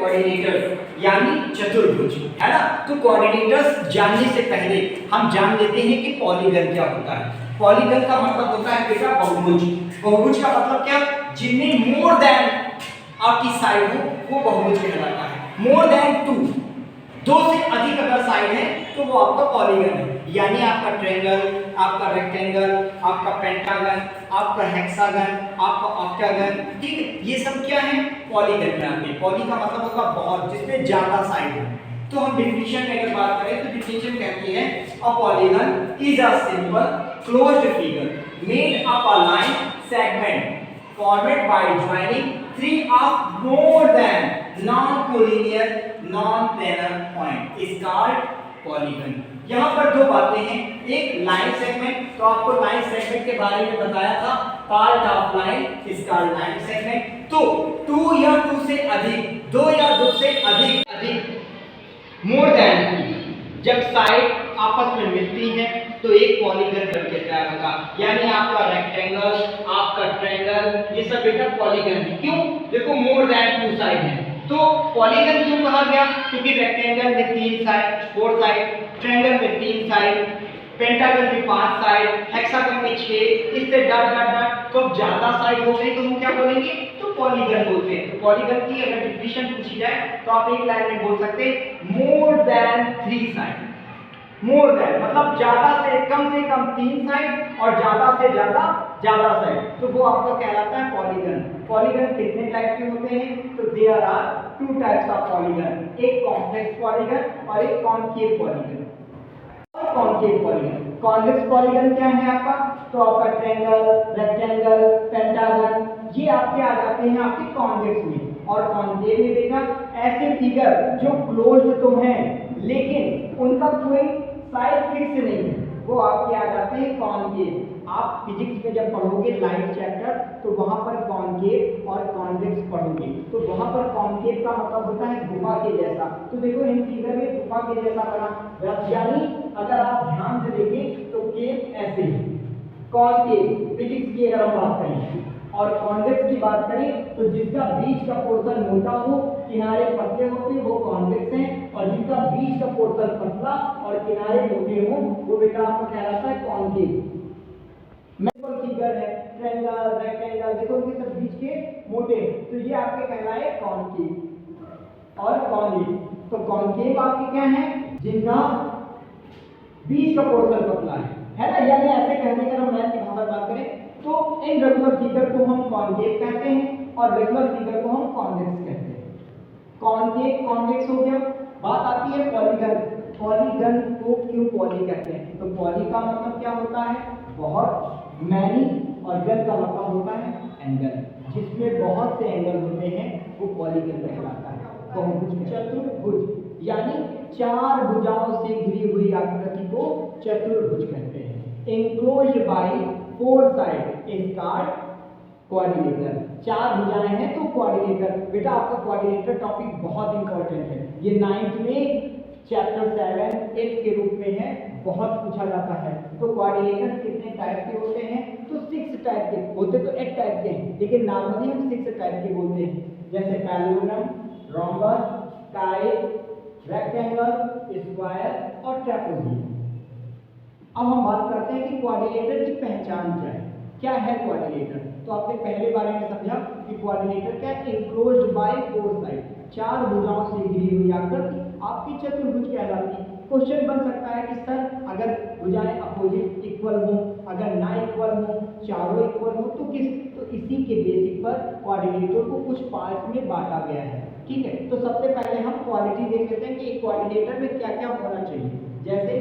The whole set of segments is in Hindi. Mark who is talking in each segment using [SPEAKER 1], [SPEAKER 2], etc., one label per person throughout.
[SPEAKER 1] कोऑर्डिनेटर्स यानी चतुर्भुज, है ना। तो कोऑर्डिनेटर्स जानने से पहले हम जान लेते हैं कि पॉलीगन क्या होता है। पॉलीगन का मतलब होता है बेटा बहुभुज। बहुभुज का मतलब क्या, जिनमें मोर देन आपकी साइड हो वो बहुभुज कहलाता है। मोर देन 2, दो से अधिक अगर साइड है तो वो आपका पॉलीगन है। यानी आपका ट्रायंगल, आपका रेक्टेंगल, आपका पेंटागन, आपका हेक्सागन, आपका ऑक्टागन, ठीक है, ये सब क्या है, पॉलीगन में आते हैं। पॉली का मतलब होगा बहुत, जिसमें ज्यादा साइड है। तो हम डिफिनेशन में अगर बात करें तो डिफिनेशन कहती है a polygon is a simple closed figure made up a line segment formed by joining three of more than non-collinear non-planar point is called polygon। यहाँ पर दो बातें हैं, एक लाइन सेगमेंट, तो आपको लाइन सेगमेंट के बारे में बताया था, part of line is called line segment. तो 2 या 2 से अधिक, 2 या 2 से अधिक मोर देन, जब साइड आपस में मिलती हैं तो एक पॉलीगन बनके तैयार होगा। यानी आपका रेक्टेंगल, आपका ट्रायंगल, ये सब बेटा पॉलीगन है। क्यों, देखो मोर देन 2 साइड है तो पॉलीगन क्यों कहा गया, क्योंकि रेक्टेंगल में 3 साइड, 4 साइड, ट्रायंगल में 3 साइड, पेंटागन में 5 साइड, हेक्सागन में 6, इससे डॉट डॉट डॉट, तो ज्यादा साइड हो गई तो हम क्या बोलेंगे, तो पॉलीगन बोलते हैं। तो पॉलीगन की अगर डिफिनेशन पूछी जाए तो आप एक लाइन में बोल सकते हैं more than 3 side. More than मतलब ज्यादा से कम 3 साइड और ज्यादा से ज्यादा साइड, तो वो आपका कहलाता है पॉलीगन। पॉलीगन कितने टाइप के होते हैं, तो there are 2 types of polygon, एक कॉन्वेक्स पॉलीगन और एक concave polygon. Concave polygon, convex polygon क्या है आपका, तो आपका ट्रायंगल, रेक्टेंगल, पेंटागन, ये आपके आ जाते हैं आपके कॉन्वेक्स में। और कॉनकेव में बेटा ऐसे फिगर जो क्लोज्ड तो हैं लेकिन उनका कोई साइड फिक्स नहीं है, वो आपके आ जाते हैं कॉनकेव। आप फिजिक्स में जब पढ़ोगे लाइट चैप्टर तो वहां पर कॉनकेव और कॉन्वेक्स पढ़ोगे, तो वहां पर कॉनकेव का मतलब होता है गुफा के जैसा। तो देखो इन फिगर में गुफा के जैसा बना, यानी अगर आप ध्यान से देखें तो केव ऐसे है, कॉनकेव फिजिक्स की अगर हम बात करें, और कॉन्वेक्स की बात करें तो जिसका बीच का पोर्शन मोटा हो, किनारे पतले होते वो कॉन्वेक्स हैं, और जिसका बीच का पोर्शन पतला और किनारे मोटे हो वो बेटा आपको कहलाता है कॉनकेव। मैपल फिगर है, ट्रायंगल, रेक्टेंगल, देखो उनके सब बीच के मोटे, तो ये आपके कहलाए कॉनकेव और कॉनिक। तो कॉनकेव आपके क्या है, जिनका बीच का पोर्शन पतला है ना। यानी ऐसे कहने का हम मैथ की भाषा में बात करें तो इन रेगुलर फिगर को हम कॉनकेव कहते हैं और रेगुलर फिगर को हम कॉन्वेक्स कहते हैं। कॉनकेव कॉन्वेक्स हो गया। बात आती है पॉलीगन। पॉलीगन को क्यों पॉली कहते हैं, तो पॉली का मतलब क्या होता है, बहुत, मैनी, और गन का मतलब होता है एंगल, जिसमें बहुत से एंगल होते हैं वो पॉलीगन कहलाता है। बहुभुज, चतुर्भुज यानी 4 भुजाओं से घिरी हुई आकृति को चतुर्भुज कहते हैं। Enclosed bye 4 side is called coordinator. 4 भुजाएं हैं तो कोऑर्डिनेटर। बेटा आपका कोऑर्डिनेटर टॉपिक बहुत इंपॉर्टेंट है, ये 9th में चैप्टर 7 8 के रूप में है, बहुत पूछा जाता है। तो कोऑर्डिनेटर कितने टाइप के होते हैं, तो 6 टाइप के होते, तो 8 टाइप के हैं लेकिन नॉर्मली हम 6 टाइप के बोलते हैं, जैसे parallelogram, rhombus, kite, rectangle, square और ट्रापेजोइड। अब हम बात करते हैं कि कोऑर्डिनेटर की पहचान क्या है कोऑर्डिनेटर। तो आपने पहले बारे में समझा कि कोऑर्डिनेटर क्या है, एनक्लोज्ड बाय 4 साइड, 4 भुजाओं से घिरी हुई आकृति आपकी चतुर्भुज कहलाती है। क्वेश्चन बन सकता है कि सर अगर भुजाएं अपोजिट इक्वल हो, अगर ना इक्वल हो, चारों इक्वल हो तो इसी के बेसिस पर कोऑर्डिनेटर को कुछ पार्ट में बांटा गया है, ठीक है। तो सबसे पहले हम क्वालिटी देख लेते हैं कि एक कोऑर्डिनेटर में क्या क्या होना चाहिए। जैसे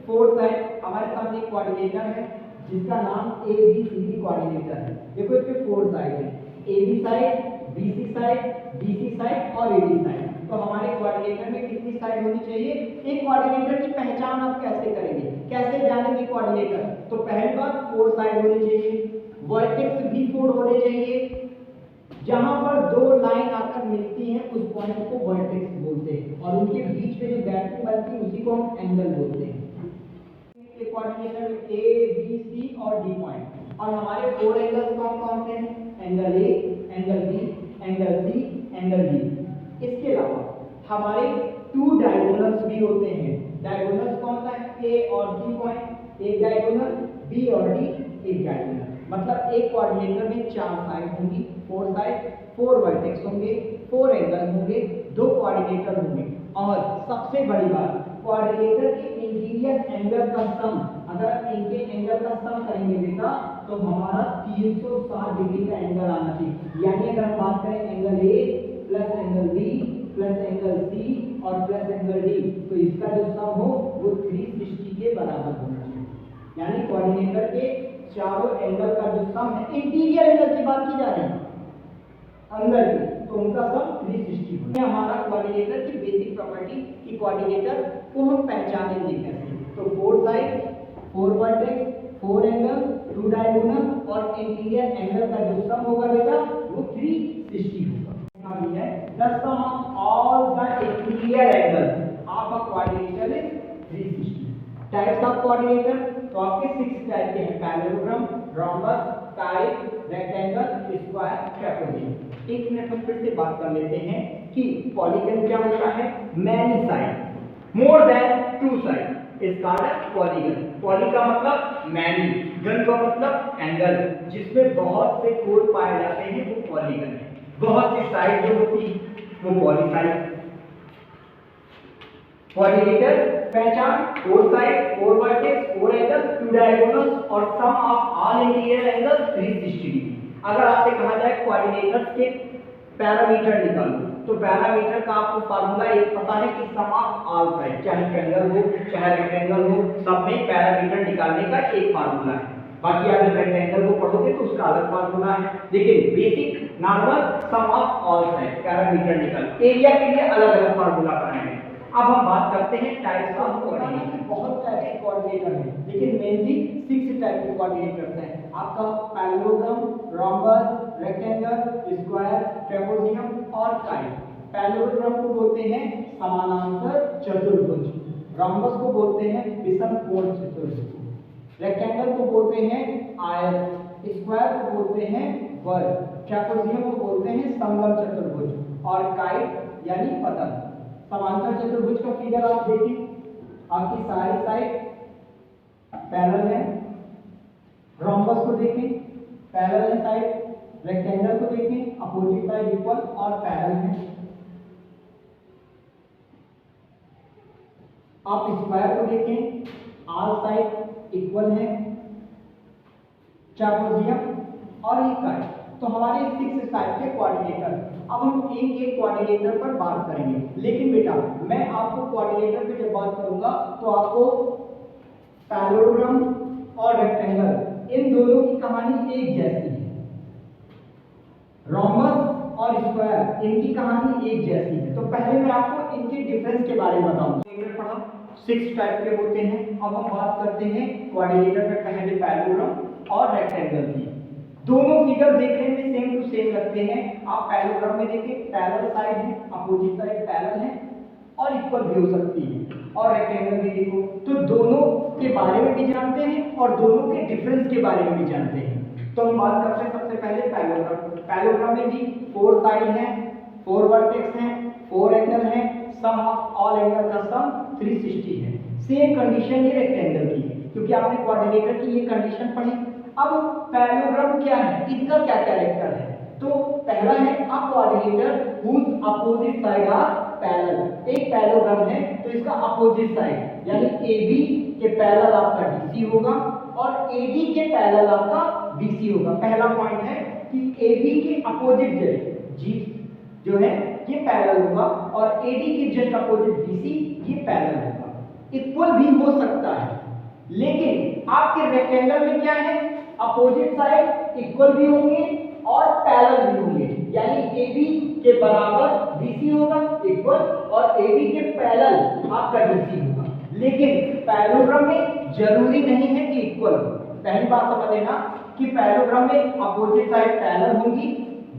[SPEAKER 1] 4 साइड, हमारे सामने एक कोऑर्डिनेटर है जिसका नाम ABCD कोऑर्डिनेटर है। देखो इसके 4 साइड है, AB side, BC side, BC side और AD साइड। तो हमारे कोऑर्डिनेटर में कितनी साइड होनी चाहिए। एक कोऑर्डिनेटर की पहचान आप कैसे करेंगे, कैसे जानेंगे कोऑर्डिनेटर, तो पहली बात 4 साइड होनी चाहिए, वर्टेक्स भी 4 होने चाहिए, जहां पर 2 लाइन आकर मिलती हैं उस पॉइंट को वर्टेक्स बोलते हैं, और उनके बीच में जो गैपिंग बनती है उसी को हम एंगल बोलते हैं। कोऑर्डिनेटर A, B, C और D पॉइंट, और हमारे 4 एंगल्स कौन कौन से हैं, angle A, angle B, angle C, angle D। इसके अलावा हमारे टू डायगोनल्स भी होते हैं। डायगोनल्स कौन सा है? ए और सी पॉइंट एक डायगोनल, बी और डी एक डायगोनल। मतलब एक कोऑर्डिनेटर में 4 साइड होंगी, 4 साइड, 4 वर्टेक्स होंगे, 4 एंगल होंगे, 2 कोऑर्डिनेटर होंगे। और सबसे बड़ी बात, कोऑर्डिनेटर के इंटीरियर एंगल का सम, अगर इनके एंगल का सम करेंगे बेटा तो हमारा 360 डिग्री का एंगल आना चाहिए। यानी अगर हम बात करें angle A plus angle B plus angle C और प्लस एंगल डी, तो इसका जो सम हो वो 360 के बराबर होना चाहिए। यानी कोऑर्डिनेटर के चारों एंगल का जो सम है, इंटीरियर एंगल की बात की जा रही है अंदर की, तो उनका सम 360 होगा। ये हमारा कोऑर्डिनेटर की बेसिक प्रॉपर्टी कि कोऑर्डिनेटर को हम पहचानेंगे कैसे। तो 4 साइड, 4 वर्टेक्स, 4 एंगल, 2 डायगोनल और इंटीरियर एंगल का जो सम होगा बेटा वो 360 होगा। है the sum of all the interior angles of a coordinator is 360. Types of coordinator तो आपके 6 टाइप के हैं, parallelogram, rhombus, kite, rectangle, square, trapezoid. एक मिनट हम फिर से बात कर लेते हैं कि पॉलीगन क्या होता है? Many side, more than 2 side is called polygon. Poly का मतलब मैनी, गन का मतलब एंगल, जिसमें बहुत से कोण पाए जाते हैं वो पॉलीगन है। बहुत सी साइड जो होती वो पॉलीसाइड। कोऑर्डिनेटर पहचान 4 साइड, 4 वर्टेक्स, 4 एंगल, 2 डायगोनल्स और sum of all interior angles 360 degree. अगर आपसे कहा जाए कोऑर्डिनेटर्स के पैरामीटर निकालो, तो पैरामीटर का आपको फार्मूला एक पता है कि सम ऑफ ऑल साइड, चाहे ट्रायंगल हो चाहे रेक्टेंगल हो, सब में पैरामीटर निकालने का एक फार्मूला है। बाकी अगर रेक्टेंगल को पढ़ोगे तो उसका अलग फार्मूला है, लेकिन basic normal sum of all side parameter निकाल। एरिया के लिए अलग अलग फार्मूला बनाएंगे। अब हम बात करते हैं टाइप्स ऑफ कोऑर्डिनेटर। बहुत टाइप के कोऑर्डिनेटर हैं, लेकिन मेनली 6 टाइप के कोऑर्डिनेटर्स हैं। आपका parallelogram, rhombus, rectangle, square, trapezium और काइट। पैरेललोग्राम को बोलते हैं समानांतर चतुर्भुज, रोम्बस को बोलते हैं विषमकोण चतुर्भुज, रेक्टेंगल को बोलते हैं आयत, स्क्वायर को बोलते हैं वर्ग, ट्रापेजियम को बोलते हैं समलंब चतुर्भुज और काइट यानी पतन। समांतर चतुर्भुज का फिगर आप देखिए, आपकी सारी साइड पैरेलल है। रोम्बस को देखें, पैरेलल है साइड। रेक्टेंगल को देखें, अपोजिट साइड इक्वल और पैरेलल है। आप स्क्वायर को देखें, ऑल साइड इक्वल है। ट्रापेजियम और ये काइट। तो हमारे 6 टाइप के कोऑर्डिनेटर। अब हम एक एक कोऑर्डिनेटर पर बात करेंगे, लेकिन बेटा मैं आपको कोऑर्डिनेटर पे जब बात करूंगा तो आपको पैरेललोग्राम और रेक्टेंगल इन दोनों की कहानी एक जैसी है। रोम्बस और स्क्वायर इनकी कहानी एक जैसी है। तो पहले मैं आपको इनके डिफरेंस के बारे में बताऊंगा। 6 टाइप के होते हैं। अब हम बात करते हैं कोऑर्डिनेटर पे पहले पैरेललोग्राम और रेक्टेंगल की। दोनों फिगर देखने में सेम टू सेम लगते हैं। आप पैरेललोग्राम में देखें, पैरेलल साइड है, अपोजिट साइड पैरेलल है और इक्वल भी हो सकती है। और रेक्टेंगल भी देखो, तो दोनों के बारे में भी जानते हैं और दोनों के डिफरेंस के बारे में भी जानते हैं। तो हम बात करते हैं सबसे पहले पैरेललोग्राम। पैरेललोग्राम में भी 4 साइड हैं, 4 वर्टेक्स हैं, 4 एंगल हैं, सम ऑफ ऑल एंगल का सम 360 है। सेम कंडीशन ये रेक्टेंगल की है, क्योंकि आपने कोऑर्डिनेटर की ये कंडीशन पढ़ी। अब पैरेललोग्राम क्या है, इनका क्या कैरेक्टर है? तो पहला है a coordinator whose opposite side are parallel. एक पैरेललोग्राम है तो इसका अपोजिट साइड यानी AB के पैरेलल आपका DC होगा और AD के पैरेलल आपका BC होगा। पहला पॉइंट है कि AB के अपोजिट जी जो है ये पैरेलल होगा और AD के जस्ट अपोजिट BC ये पैरेलल होगा। इक्वल भी हो सकता है, लेकिन आपके रेक्टेंगल में क्या है, अपोजिट साइड इक्वल भी होंगे और पैरेलल भी होंगे। यानी AB के बराबर BC होगा इक्वल और AB के पैरेलल आपका DC होगा। लेकिन पैरेललोग्राम में जरूरी नहीं है कि इक्वल हो। पहली बात समझ लेना कि पैरेललोग्राम में अपोजिट साइड पैरेलल होंगी,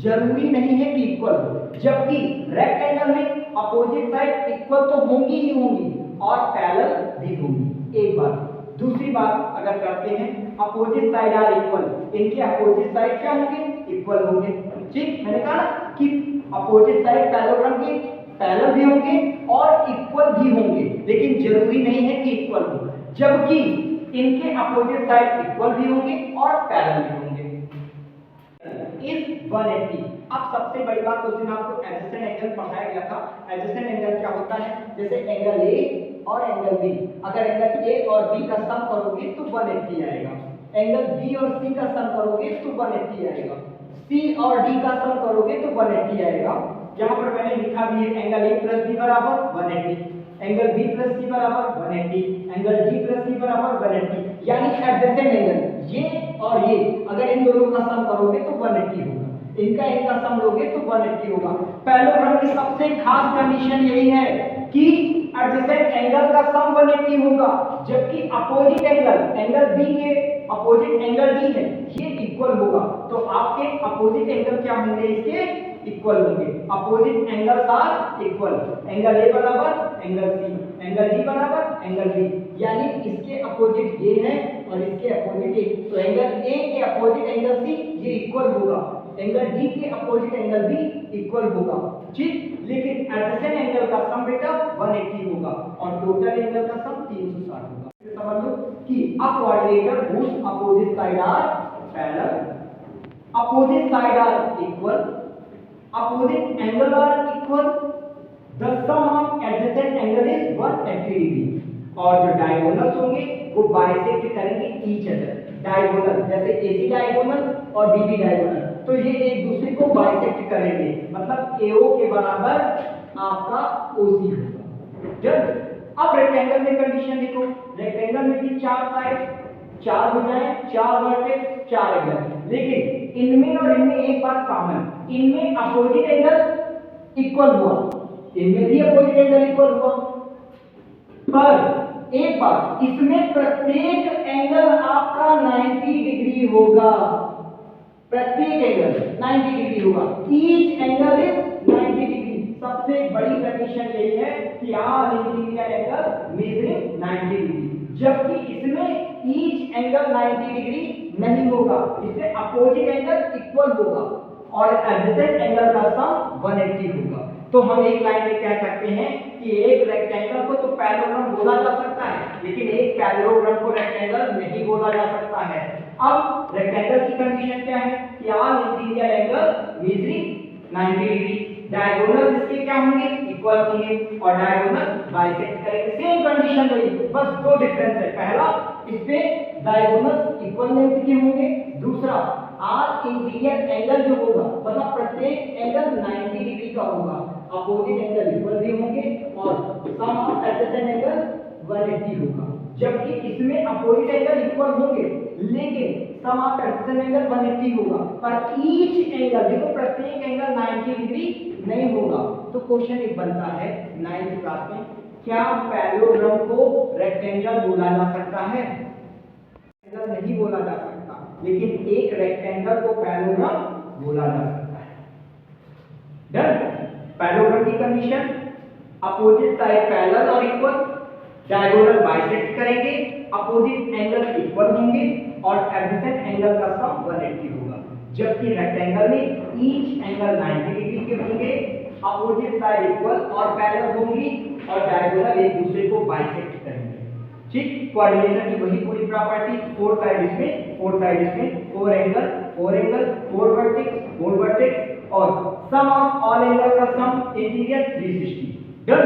[SPEAKER 1] जरूरी नहीं है कि इक्वल हो। जबकि रेक्टेंगल में अपोजिट साइड इक्वल तो होंगी ही होंगी और पैरेलल भी होंगी। एक बात। दूसरी बात अगर करते हैं, अपोजिट साइड आर इक्वल, इनके अपोजिट साइड क्या होंगे, इक्वल होंगे। ठीक, मैंने कहा कि अपोजिट साइड पैरेललोग्राम के पैरेलल भी होंगे और इक्वल भी होंगे, लेकिन जरूरी नहीं है कि इक्वल हो, जबकि इनके अपोजिट साइड इक्वल भी होंगे और पैरेलल भी होंगे। इस 180, अब सबसे बड़ी बात उस दिन आपको एडजेसेंट एंगल पढ़ाया गया था। एडजेसेंट एंगल क्या होता है? जैसे एंगल ए और एंगल बी, अगर एंगल ए और बी का सम करोगे तो 180 आएगा, एंगल बी और सी का सम करोगे तो 180 आएगा, सी और डी का सम करोगे तो 180 आएगा। यहाँ पर मैंने लिखा भी है एंगल ए प्लस बी बराबर 180, एंगल बी प्लस सी बराबर 180, एंगल डी प्लस सी बराबर 180, यानी एडजेसेंट एंगल ये और ये अगर इन दोनों का सम करोगे तो 180 होगा, इनका सम लोगे तो 180 होगा। पैरेललोग्राम की सबसे खास कंडीशन यही है कि एडजेसेंट एंगल का सम 180 होगा, जबकि अपोजिट एंगल बी के अपोजिट एंगल डी है ये इक्वल होगा। तो आपके अपोजिट एंगल क्या होंगे? इसके इक्वल होंगे। Opposite angles are equal, angle A बराबर एंगल सी, एंगल डी बराबर एंगल बी, यानी इसके अपोजिट ये है और इसके अपोजिट ए, तो एंगल ए के अपोजिट एंगल सी ये इक्वल होगा, एंगल डी के अपोजिट एंगल बी इक्वल होगा, ठीक। लेकिन एडजेसेंट एंगल का सम बेटा 180 होगा और टोटल एंगल का सम 360 होगा। समझ लो कि a coordinator whose opposite side are parallel, opposite side are equal, opposite angle are equal, the sum of adjacent angle is 180 degree, और जो डायगोनल्स होंगे वो बाइसेक्ट करेंगे ईच अदर। डायगोनल जैसे AC डायगोनल और DB डायगोनल, तो ये एक दूसरे को बाइसेक्ट करेंगे, मतलब AO के बराबर आपका OC होगा। जब अब रेक्टेंगल में कंडीशन लिखो, रेक्टेंगल में भी 4 साइड, 4 भुजाएं, 4 वर्टेक्स, 4 एंगल, लेकिन इनमें और इनमें एक बात कॉमन, इनमें अपोजिट एंगल इक्वल हुआ, इनमें भी अपोजिट एंगल इक्वल हुआ, पर एक बात, इसमें प्रत्येक एंगल आपका 90 डिग्री होगा, प्रत्येक एंगल 90 डिग्री होगा, ईच एंगल इज 90 डिग्री। सबसे बड़ी कंडीशन यही है कि all interior angle measuring 90 degree, जबकि इसमें ईच एंगल 90 डिग्री नहीं होगा, इसमें अपोजिट एंगल इक्वल होगा और एडजेसेंट एंगल का सम 180 होगा। तो हम एक लाइन में कह सकते हैं कि एक रेक्टेंगल को तो पैरेललोग्राम बोला जा सकता है, लेकिन एक पैरेललोग्राम को रेक्टेंगल नहीं बोला जा सकता है। अब रेक्टेंगल की कंडीशन क्या है कि all interior angle measuring 90 degree, diagonal इसके क्या होंगे? इक्वल होंगे और डायगोनल बाइसेक्ट करेंगे। सेम कंडीशन रही, बस दो डिफरेंस है, पहला इसपे डायगोनल इक्वल लेंथ के होंगे, दूसरा ऑल इंटीरियर एंगल जो होगा मतलब प्रत्येक एंगल 90 डिग्री का होगा, अपोजिट एंगल इक्वल भी होंगे और सम ऑफ एडजेसेंट एंगल 180 होगा, जबकि इसमें अपोजिट एंगल इक्वल होंगे लेकिन सम ऑफ एडजेसेंट एंगल 180 होगा, पर ईच एंगल देखो प्रत्येक एंगल 90 डिग्री नहीं होगा। तो क्वेश्चन एक बनता है 9th क्लास में, क्या पैरेललोग्राम को रेक्टेंगल बोला जा सकता है? रेक्टेंगल नहीं बोला जा सकता, लेकिन एक रेक्टेंगल को पैरेललोग्राम बोला जा सकता है। डन। पैरेललोग्राम की कंडीशन, अपोजिट साइड पैरेलल और इक्वल, डायगोनल बाइसेक्ट करेंगे, अपोजिट एंगल इक्वल होंगे और एडजेसेंट एंगल का सम 180 होगा, जबकि रेक्टेंगल में ईच एंगल 90 डिग्री के होंगे, अपोजिट साइड इक्वल और पैरेलल होंगी और डायगोनल एक दूसरे को बाइसेक्ट करेंगे, ठीक। कोऑर्डिनेटर की वही पूरी प्रॉपर्टी, 4 साइड इसमें 4 साइड इसमें, 4 एंगल 4 वर्टेक्स और सम ऑफ ऑल एंगल का सम इंटीरियर 360। डन।